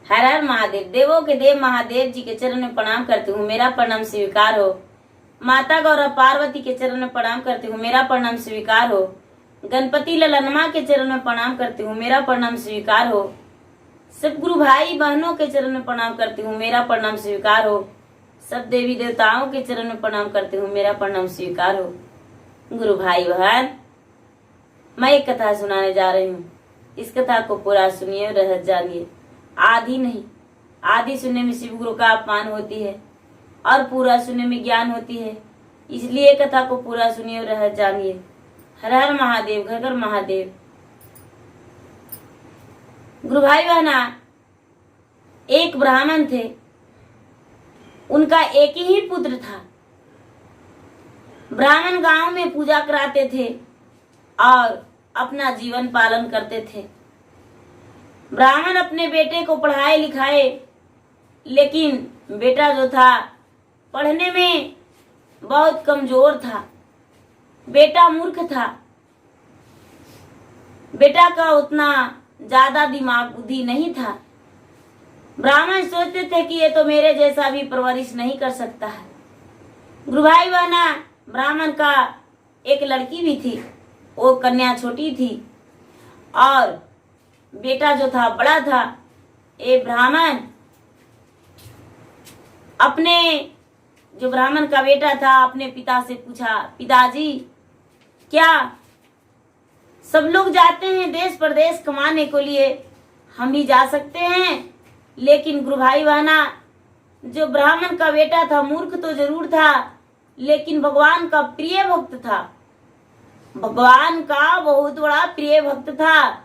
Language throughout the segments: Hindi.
हर हर महादेव। देवों के देव महादेव जी के चरण में प्रणाम करती हूँ, मेरा प्रणाम स्वीकार हो। माता गौरव पार्वती के चरण में प्रणाम करती हूँ, मेरा प्रणाम स्वीकार हो। गणपति ललनमा के चरण में प्रणाम करती हूँ, मेरा प्रणाम स्वीकार हो। सब गुरु भाई बहनों के चरण में प्रणाम करती हूँ, मेरा प्रणाम स्वीकार हो। सब देवी देवताओं के चरण में प्रणाम करती हूँ, मेरा प्रणाम स्वीकार हो। गुरु भाई बहन, मैं एक कथा सुनाने जा रही हूँ। इस कथा को पूरा सुनिए, रहस्य जानिए। आधी नहीं, आधी सुनने में शिव गुरु का अपमान होती है और पूरा सुनने में ज्ञान होती है। इसलिए कथा को पूरा सुनिए और रहस्य जानिए। हर हर महादेव, घर घर महादेव। गुरु भाई बहना, एक ब्राह्मण थे, उनका एक ही पुत्र था। ब्राह्मण गांव में पूजा कराते थे और अपना जीवन पालन करते थे। ब्राह्मण अपने बेटे को पढ़ाए लिखाए, लेकिन बेटा जो था पढ़ने में बहुत कमजोर था। बेटा मूर्ख था। बेटा का उतना ज्यादा दिमाग बुद्धि नहीं था। ब्राह्मण सोचते थे कि ये तो मेरे जैसा भी परवरिश नहीं कर सकता है। गुरु भाई बहना, ब्राह्मण का एक लड़की भी थी, वो कन्या छोटी थी और बेटा जो था बड़ा था। ये ब्राह्मण अपने जो ब्राह्मण का बेटा था अपने पिता से पूछा, पिताजी क्या सब लोग जाते हैं देश प्रदेश कमाने के लिए, हम भी जा सकते हैं? लेकिन गुरु भाई बहना, जो ब्राह्मण का बेटा था मूर्ख तो जरूर था, लेकिन भगवान का प्रिय भक्त था। भगवान का बहुत बड़ा प्रिय भक्त था।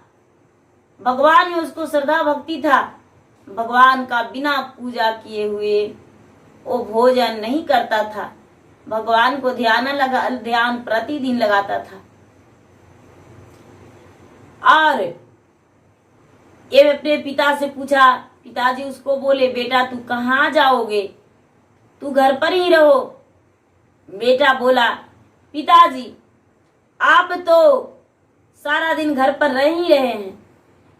भगवान में उसको श्रद्धा भक्ति था। भगवान का बिना पूजा किए हुए वो भोजन नहीं करता था। भगवान को ध्यान प्रतिदिन लगाता था। और ये अपने पिता से पूछा, पिताजी उसको बोले, बेटा तू कहाँ जाओगे, तू घर पर ही रहो। बेटा बोला, पिताजी आप तो सारा दिन घर पर रह ही रहे हैं,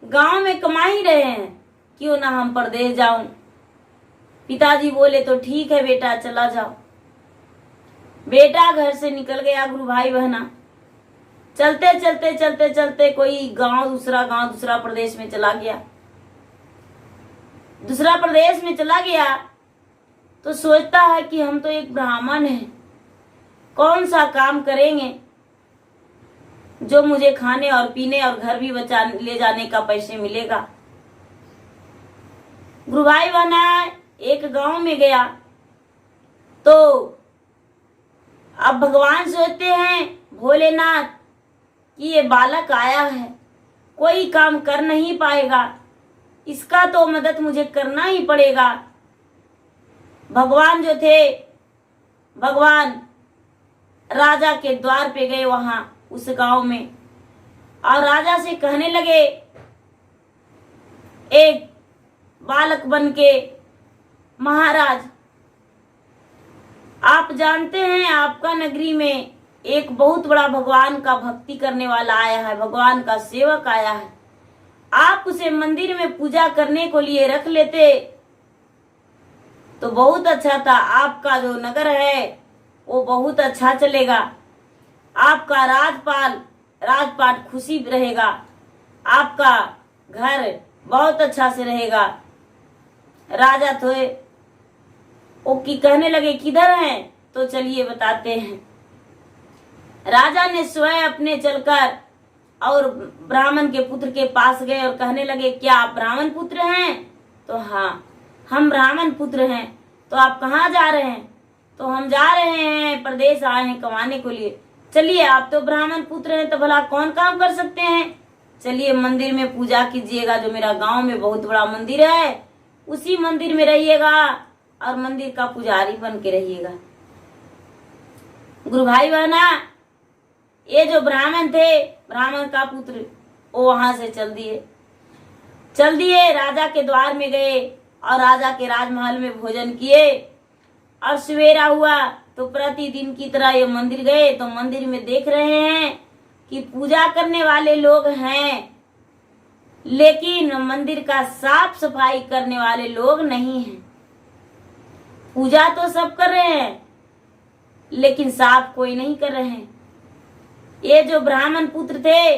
गांव में कमा ही रहे हैं, क्यों ना हम परदेश जाऊं। पिताजी बोले, तो ठीक है बेटा, चला जाओ। बेटा घर से निकल गया। गुरु भाई बहना, चलते चलते चलते चलते कोई गांव दूसरा प्रदेश में चला गया। दूसरा प्रदेश में चला गया तो सोचता है कि हम तो एक ब्राह्मण हैं, कौन सा काम करेंगे जो मुझे खाने और पीने और घर भी बचा ले जाने का पैसे मिलेगा। गुरु भाई बहना, एक गांव में गया तो अब भगवान सोचते हैं भोलेनाथ कि ये बालक आया है, कोई काम कर नहीं पाएगा, इसका तो मदद मुझे करना ही पड़ेगा। भगवान जो थे, भगवान राजा के द्वार पे गए वहां उस गांव में, और राजा से कहने लगे, एक बालक बन के, महाराज आप जानते हैं आपका नगरी में एक बहुत बड़ा भगवान का भक्ति करने वाला आया है, भगवान का सेवक आया है, आप उसे मंदिर में पूजा करने को लिए रख लेते तो बहुत अच्छा था। आपका जो नगर है वो बहुत अच्छा चलेगा, आपका राजपाट खुशी रहेगा, आपका घर बहुत अच्छा से रहेगा। राजा तो वो की कहने लगे, किधर हैं? तो चलिए बताते हैं। राजा ने स्वयं अपने चलकर और ब्राह्मण के पुत्र के पास गए और कहने लगे, क्या आप ब्राह्मण पुत्र हैं? तो हाँ, हम ब्राह्मण पुत्र हैं। तो आप कहाँ जा रहे हैं? तो हम जा रहे हैं प्रदेश, आए हैं कमाने के लिए। चलिए, आप तो ब्राह्मण पुत्र हैं तो भला कौन काम कर सकते हैं? चलिए मंदिर में पूजा कीजिएगा, जो मेरा गांव में बहुत बड़ा मंदिर है उसी मंदिर में रहिएगा और मंदिर का पुजारी बन के रहिएगा। गुरु भाई बहना, ये जो ब्राह्मण थे, ब्राह्मण का पुत्र, वो वहां से चल दिए राजा के द्वार में गए और राजा के राजमहल में भोजन किए। और सवेरा हुआ तो प्रतिदिन की तरह ये मंदिर गए तो मंदिर में देख रहे हैं कि पूजा करने वाले लोग हैं लेकिन मंदिर का साफ सफाई करने वाले लोग नहीं हैं। पूजा तो सब कर रहे हैं लेकिन साफ कोई नहीं कर रहे हैं। ये जो ब्राह्मण पुत्र थे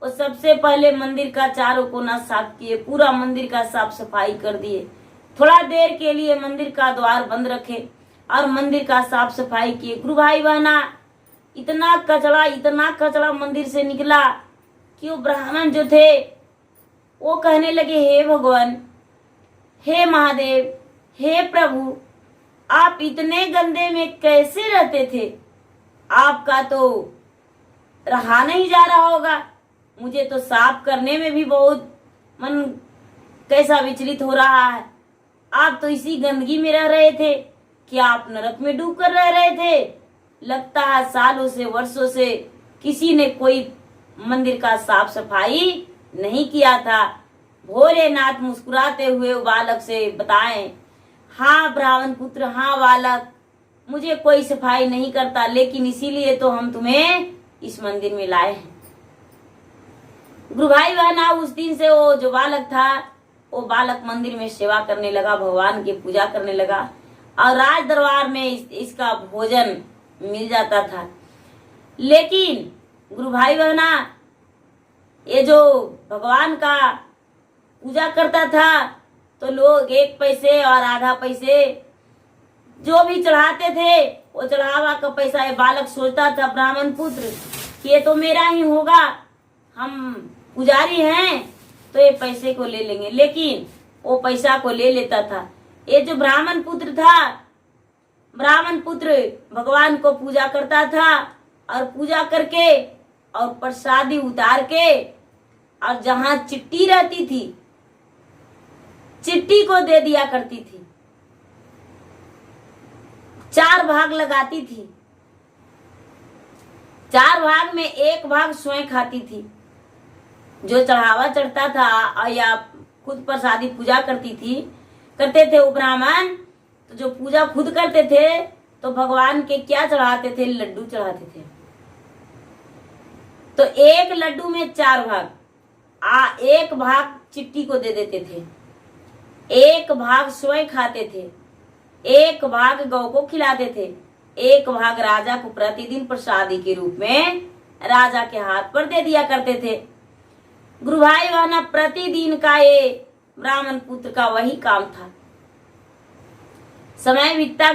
वो सबसे पहले मंदिर का चारों कोना साफ किए, पूरा मंदिर का साफ सफाई कर दिए। थोड़ा देर के लिए मंदिर का द्वार बंद रखे और मंदिर का साफ सफाई किए। गुरु भाई बहना, इतना कचरा मंदिर से निकला कि वो ब्राह्मण जो थे वो कहने लगे, हे भगवान, हे महादेव, हे प्रभु, आप इतने गंदे में कैसे रहते थे? आपका तो रहा नहीं जा रहा होगा। मुझे तो साफ करने में भी बहुत मन कैसा विचलित हो रहा है। आप तो इसी गंदगी में रह रहे थे, क्या आप नरक में डूब कर रह रहे थे? लगता है सालों से वर्षों से किसी ने कोई मंदिर का साफ सफाई नहीं किया था। भोलेनाथ मुस्कुराते हुए बालक से बताएं, हाँ ब्राह्मण पुत्र, हाँ बालक, मुझे कोई सफाई नहीं करता, लेकिन इसीलिए तो हम तुम्हें इस मंदिर में लाए हैं। गुरु भाई बहना, उस दिन से वो जो बालक था वो बालक मंदिर में सेवा करने लगा, भगवान की पूजा करने लगा और राज दरबार में इसका भोजन मिल जाता था। लेकिन गुरु भाई बहना, ये जो भगवान का पूजा करता था तो लोग 1 पैसे और आधा पैसे जो भी चढ़ाते थे वो चढ़ावा का पैसा ये बालक सोचता था, ब्राह्मण पुत्र, कि ये तो मेरा ही होगा, हम पुजारी हैं तो ये पैसे को ले लेंगे। लेकिन वो पैसा को ले लेता था। ये जो ब्राह्मण पुत्र था, ब्राह्मण पुत्र भगवान को पूजा करता था और पूजा करके और प्रसादी उतार के और जहां चिट्ठी रहती थी चिट्ठी को दे दिया करती थी। 4 भाग लगाती थी, 4 भाग में 1 भाग स्वयं खाती थी। जो चढ़ावा चढ़ता था या खुद प्रसादी पूजा करते थे वो ब्राह्मण, तो जो पूजा खुद करते थे तो भगवान के क्या चढ़ाते थे? लड्डू चढ़ाते थे। तो 1 लड्डू में 4 भाग, 1 भाग चिट्ठी को दे देते थे, 1 भाग स्वयं खाते थे, 1 भाग गौ को खिलाते थे, 1 भाग राजा को प्रतिदिन प्रसादी के रूप में राजा के हाथ पर दे दिया करते थे। गुरु भाई बहना, प्रतिदिन का ये ब्राह्मण पुत्र का वही काम था। समय बीतता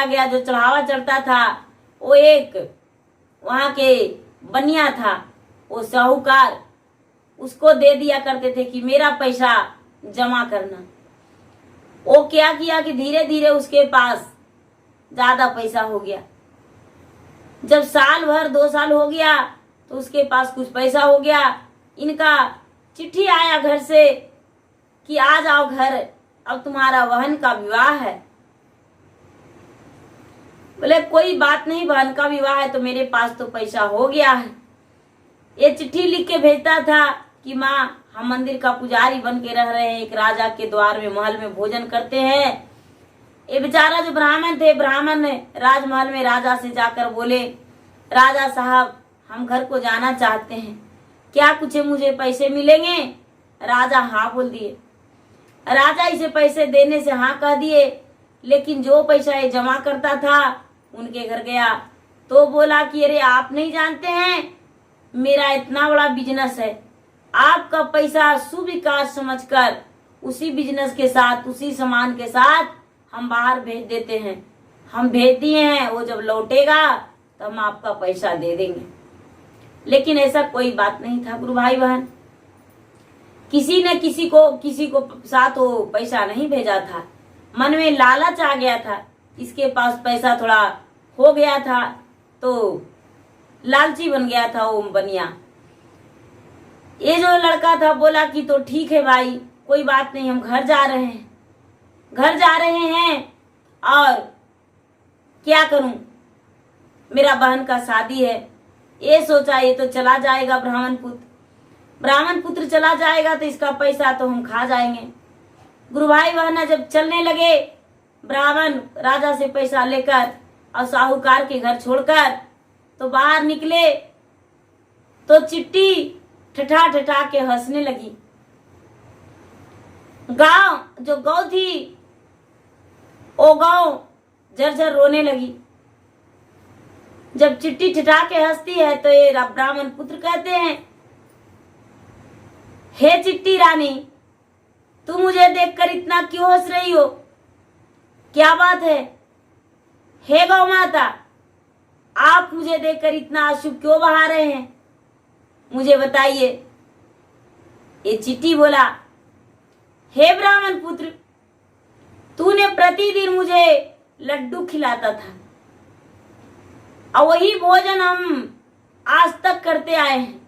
गया, जो चढ़ावा चढ़ता था वो एक वहां के बनिया था, वो साहूकार, उसको दे दिया करते थे कि मेरा पैसा जमा करना। वो क्या किया कि धीरे धीरे उसके पास ज्यादा पैसा हो गया। जब साल भर 2 साल हो गया तो उसके पास कुछ पैसा हो गया। इनका चिट्ठी आया घर से कि आ जाओ घर, अब तुम्हारा बहन का विवाह है। बोले कोई बात नहीं, बहन का विवाह है तो मेरे पास तो पैसा हो गया है। ये चिट्ठी लिख के भेजता था कि माँ, हम मंदिर का पुजारी बन के रह रहे हैं, एक राजा के द्वार में महल में भोजन करते हैं। ये बेचारा जो ब्राह्मण थे, ब्राह्मण राजमहल में राजा से जाकर बोले, राजा साहब, हम घर को जाना चाहते हैं, क्या कुछ मुझे पैसे मिलेंगे? राजा हाँ बोल दिए। राजा इसे पैसे देने से हाँ कह दिए, लेकिन जो पैसा ये जमा करता था उनके घर गया तो बोला कि अरे आप नहीं जानते हैं, मेरा इतना बड़ा बिजनेस है, आपका पैसा सुविकार समझकर उसी बिजनेस के साथ, उसी सामान के साथ हम बाहर भेज देते हैं। हम भेज दिए हैं, वो जब लौटेगा तो हम आपका पैसा दे देंगे। लेकिन ऐसा कोई बात नहीं था गुरु भाई बहन, किसी ने किसी को साथ वो पैसा नहीं भेजा था। मन में लालच आ गया था, इसके पास पैसा थोड़ा हो गया था तो लालची बन गया था वो बनिया। ये जो लड़का था बोला कि तो ठीक है भाई, कोई बात नहीं, हम घर जा रहे हैं और क्या करूं, मेरा बहन का शादी है। ये सोचा ये तो चला जाएगा ब्राह्मण पुत्र चला जाएगा तो इसका पैसा तो हम खा जाएंगे। गुरु भाई बहना, जब चलने लगे ब्राह्मण राजा से पैसा लेकर और साहूकार के घर छोड़कर तो बाहर निकले तो चिट्ठी ठठा ठठा के हंसने लगी। गांव जो गौ थी वो गौ झरझर रोने लगी। जब चिट्टी ठठा के हंसती है तो ये ब्राह्मण पुत्र कहते हैं, हे चिट्टी रानी, तू मुझे देखकर इतना क्यों हंस रही हो? क्या बात है? हे गौ माता, आप मुझे देखकर इतना आंसू क्यों बहा रहे हैं? मुझे बताइए। ये चिट्टी बोला, हे ब्राह्मण पुत्र, तूने प्रतिदिन मुझे लड्डू खिलाता था और वही भोजन हम आज तक करते आए हैं।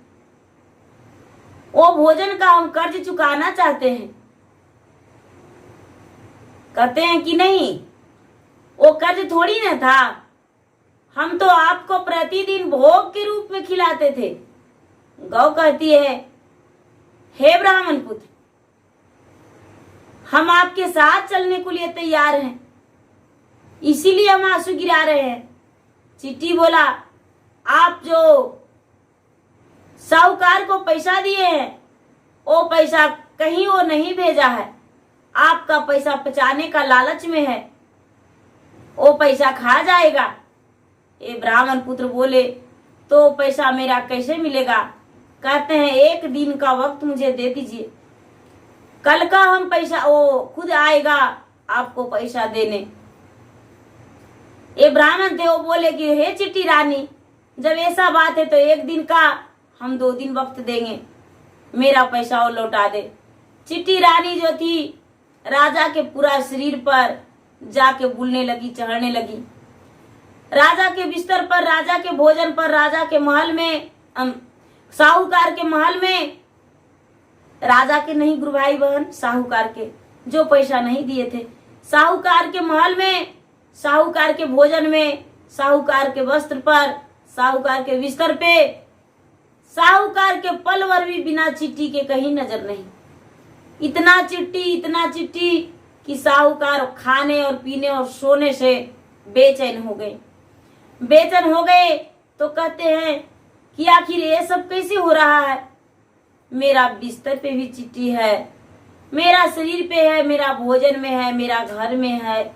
वो भोजन का हम कर्ज चुकाना चाहते हैं। कहते हैं कि नहीं, वो कर्ज थोड़ी ना था, हम तो आपको प्रतिदिन भोग के रूप में खिलाते थे। गौ कहती है, हे ब्राह्मण पुत्र, हम आपके साथ चलने को लिए तैयार हैं, इसीलिए हम आंसू गिरा रहे हैं। चिट्टी बोला, आप जो साहूकार को पैसा दिए हैं वो पैसा कहीं वो नहीं भेजा है, आपका पैसा बचाने का लालच में है, वो पैसा खा जाएगा। ये ब्राह्मण पुत्र बोले, तो पैसा मेरा कैसे मिलेगा? कहते हैं, एक दिन का वक्त मुझे दे दीजिए, कल का हम पैसा, वो खुद आएगा आपको पैसा देने। ये ब्राह्मण थे, वो बोले कि हे चिट्टी रानी, जब ऐसा बात है तो एक दिन का हम 2 दिन वक्त देंगे, मेरा पैसा वो लौटा दे। चिट्टी रानी जो थी राजा के पूरा शरीर पर जाके बुलने लगी, चढ़ने लगी। राजा के बिस्तर पर, राजा के भोजन पर, राजा के महल में, साहूकार के महल में, राजा के नहीं गुरु भाई बहन, साहूकार के जो पैसा नहीं दिए थे, साहूकार के महल में, साहूकार के भोजन में, साहूकार के वस्त्र पर, साहूकार के बिस्तर पे, साहूकार के पल भर भी बिना चिट्टी के कहीं नजर नहीं। इतना चिट्टी कि साहूकार खाने और पीने और सोने से बेचैन हो गए। बेचैन हो गए तो कहते हैं कि आखिर ये सब कैसे हो रहा है? मेरा बिस्तर पे भी चिट्टी है, मेरा शरीर पे है, मेरा भोजन में है, मेरा घर में है,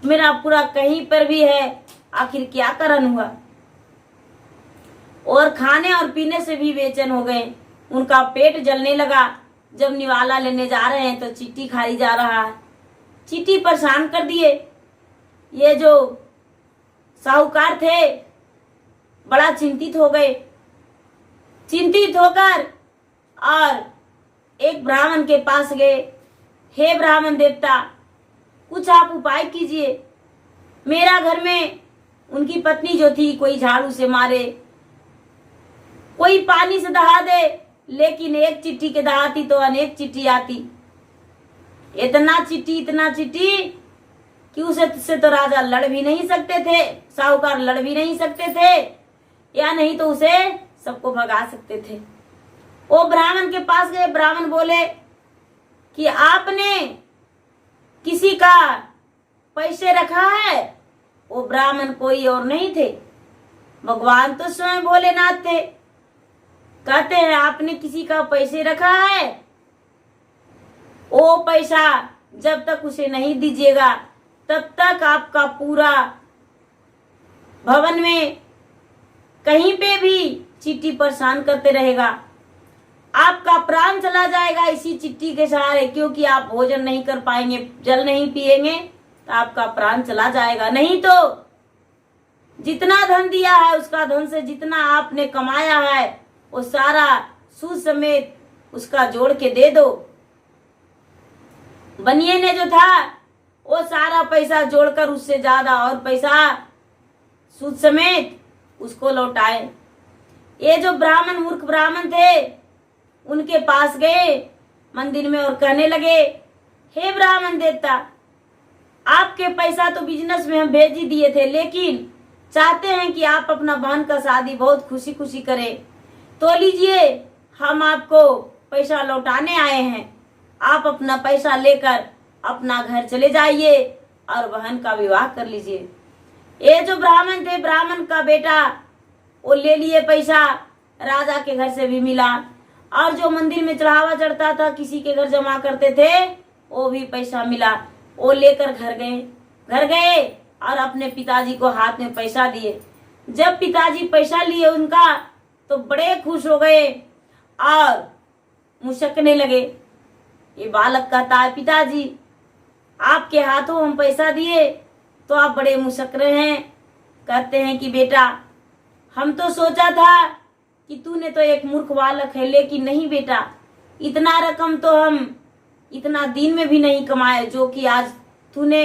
मेरा पूरा कहीं पर भी है, आखिर क्या कारण हुआ? और खाने और पीने से भी बेचैन हो गए, उनका पेट जलने लगा। जब निवाला लेने जा रहे हैं तो चिट्टी खाई जा रहा है। चिट्टी परेशान कर दिए। ये जो साहूकार थे बड़ा चिंतित हो गए। चिंतित होकर और एक ब्राह्मण के पास गए, हे ब्राह्मण देवता, कुछ आप उपाय कीजिए। मेरा घर में उनकी पत्नी जो थी कोई झाड़ू से मारे, कोई पानी से दहा दे, लेकिन एक चिट्टी के दहाती तो अनेक चिट्टी आती। इतना चिट्टी कि उसे तो राजा लड़ भी नहीं सकते थे, साहूकार लड़ भी नहीं सकते थे, या नहीं तो उसे सबको भगा सकते थे। वो ब्राह्मण के पास गए। ब्राह्मण बोले कि आपने किसी का पैसे रखा है? वो ब्राह्मण कोई और नहीं थे, भगवान तो स्वयं भोलेनाथ थे। कहते हैं, आपने किसी का पैसे रखा है? वो पैसा जब तक उसे नहीं दीजिएगा तब तक आपका पूरा भवन में कहीं पे भी चिट्टी परेशान करते रहेगा। आपका प्राण चला जाएगा इसी चिट्टी के सहारे, क्योंकि आप भोजन नहीं कर पाएंगे, जल नहीं पिएंगे तो आपका प्राण चला जाएगा। नहीं तो जितना धन दिया है उसका धन से जितना आपने कमाया है वो सारा सूद समेत उसका जोड़ के दे दो। बनिए ने जो था वो सारा पैसा जोड़कर उससे ज्यादा और पैसा सूद समेत उसको लौटाए। ये जो ब्राह्मण मूर्ख ब्राह्मण थे उनके पास गए मंदिर में और कहने लगे, हे ब्राह्मण देवता, आपके पैसा तो बिजनेस में हम भेज ही दिए थे, लेकिन चाहते हैं कि आप अपना बहन का शादी बहुत खुशी खुशी करें, तो लीजिए हम आपको पैसा लौटाने आए हैं। आप अपना पैसा लेकर अपना घर चले जाइए और बहन का विवाह कर लीजिए। ये जो ब्राह्मण थे, ब्राह्मण का बेटा, वो ले लिए पैसा, राजा के घर से भी मिला और जो मंदिर में चढ़ावा चढ़ता था किसी के घर जमा करते थे वो भी पैसा मिला। वो लेकर घर गए और अपने पिताजी को हाथ में पैसा दिए। जब पिताजी पैसा लिए उनका तो बड़े खुश हो गए और मुस्कुराने लगे। ये बालक कहता है, पिताजी आपके हाथों हम पैसा दिए तो आप बड़े मुस्कुरा हैं। कहते हैं कि बेटा हम तो सोचा था कि तूने तो एक मूर्ख बालक है, लेकिन नहीं बेटा, इतना रकम तो हम इतना दिन में भी नहीं कमाए जो कि आज तूने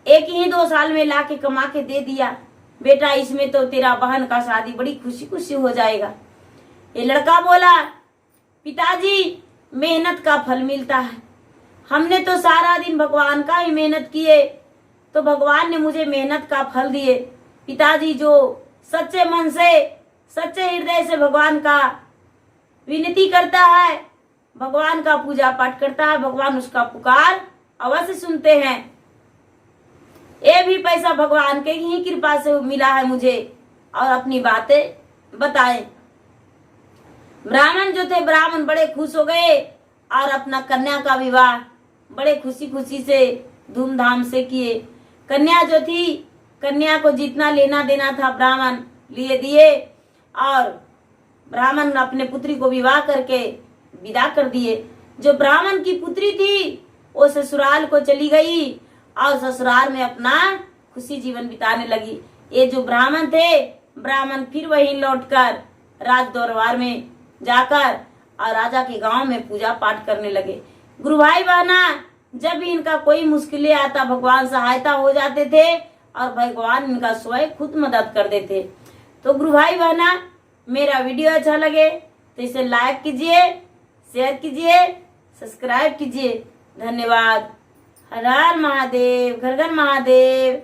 एक ही 2 साल में लाके कमा के दे दिया। बेटा इसमें तो तेरा बहन का शादी बड़ी खुशी खुशी हो जाएगा। ये लड़का बोला, पिताजी मेहनत का फल मिलता है। हमने तो सारा दिन भगवान का ही मेहनत किए तो भगवान ने मुझे मेहनत का फल दिए। पिताजी जो सच्चे मन से सच्चे हृदय से भगवान का विनती करता है, भगवान का पूजा पाठ करता है, भगवान उसका पुकार अवश्य सुनते हैं। ये भी पैसा भगवान के ही कृपा से मिला है मुझे। और अपनी बातें बताए। ब्राह्मण जो थे, ब्राह्मण बड़े खुश हो गए और अपना कन्या का विवाह बड़े खुशी खुशी से धूमधाम से किए। कन्या जो थी, कन्या को जितना लेना देना था ब्राह्मण लिए दिए और ब्राह्मण अपने पुत्री को विवाह करके विदा कर दिए। जो ब्राह्मण की पुत्री थी वो ससुराल को चली गई और ससुराल में अपना खुशी जीवन बिताने लगी। ये जो ब्राह्मण थे, ब्राह्मण फिर वहीं लौटकर राज दरबार में जाकर और राजा के गांव में पूजा पाठ करने लगे। गुरु भाई बहना, जब भी इनका कोई मुश्किलें आता भगवान सहायता हो जाते थे और भगवान इनका स्वयं खुद मदद कर देते। तो गुरु भाई बहना, मेरा वीडियो अच्छा लगे तो इसे लाइक कीजिए, शेयर कीजिए, सब्सक्राइब कीजिए। धन्यवाद। हर हर महादेव, घर घर महादेव।